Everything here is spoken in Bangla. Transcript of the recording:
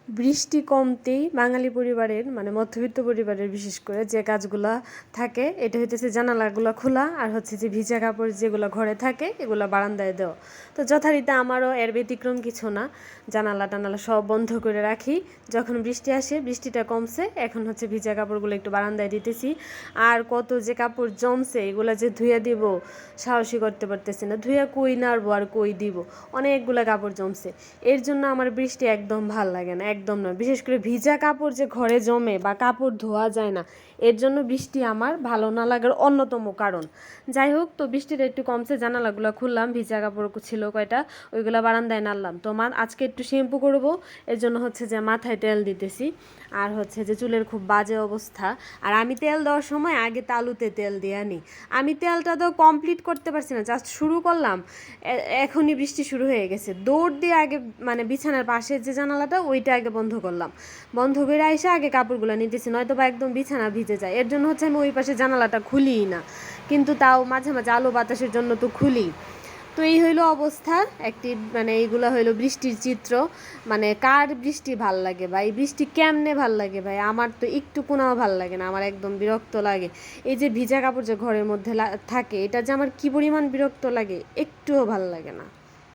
বৃষ্টি কমতেই বাঙালি পরিবারের মানে মধ্যবিত্ত পরিবারের বিশেষ করে যে কাজগুলো থাকে এটা হইতেছে জানালাগুলো খোলা আর হচ্ছে যে ভিজা কাপড় যেগুলো ঘরে থাকে এগুলো বারান্দায় দেওয়া। তো যথারীতি আমারও এর ব্যতিক্রম কিছু না, জানালা টানালা সব বন্ধ করে রাখি। যখন বৃষ্টি আসে, বৃষ্টিটা কমছে, এখন হচ্ছে ভিজা কাপড়গুলো একটু বারান্দায় দিতেছি। আর কত যে কাপড় জমছে এগুলো যে ধুয়ে দিব সাহসী করতে পারতেছি না, ধুয়ে কই নাড়বো আর কই দিব, অনেকগুলো কাপড় জমছে। এর জন্য আমার বৃষ্টি একদম ভাল লাগে না, একদম না। বিশেষ করে ভিজা কাপড় যে ঘরে জমে বা কাপড় ধোয়া যায় না, এর জন্য বৃষ্টি আমার ভালো না লাগার অন্যতম কারণ। যাই হোক, তো বৃষ্টিটা একটু কমছে, জানালাগুলো খুললাম, ভিজা কাপড় ছিল কয়টা ওইগুলো বারান্দায় নাড়লাম। তো আজকে একটু শ্যাম্পু করবো, এর জন্য হচ্ছে যে মাথায় তেল দিতেছি। আর হচ্ছে যে চুলের খুব বাজে অবস্থা। আর আমি তেল দেওয়ার সময় আগে তালুতে তেল দিয়ে আনি। আমি তেলটা তো কমপ্লিট করতে পারছি না, জাস্ট শুরু করলাম, এখনই বৃষ্টি শুরু হয়ে গেছে। দৌড় দিয়ে আগে মানে বিছানার পাশের যে জানালাটা ওইটা আগে বন্ধ করলাম, বন্ধ করে এসে আগে কাপড়গুলো নিতেছি, নয়তো বা একদম বিছানা ভিজে যায়। এর জন্য হচ্ছে আমি ওই পাশে জানালাটা খুলিই না, কিন্তু তাও মাঝে মাঝে আলো বাতাসের জন্য তো খুলি। তো এই হইলো অবস্থা একটি, মানে এইগুলো হইলো বৃষ্টির চিত্র। মানে কার বৃষ্টি ভাল লাগে ভাই, বৃষ্টি কেমনে ভাল লাগে ভাই? আমার তো একটু কোনাও ভাল লাগে না, আমার একদম বিরক্ত লাগে। এই যে ভিজা কাপড় যে ঘরের মধ্যে থাকে, এটা যে আমার কি পরিমাণ বিরক্ত লাগে, একটুও ভাল লাগে না।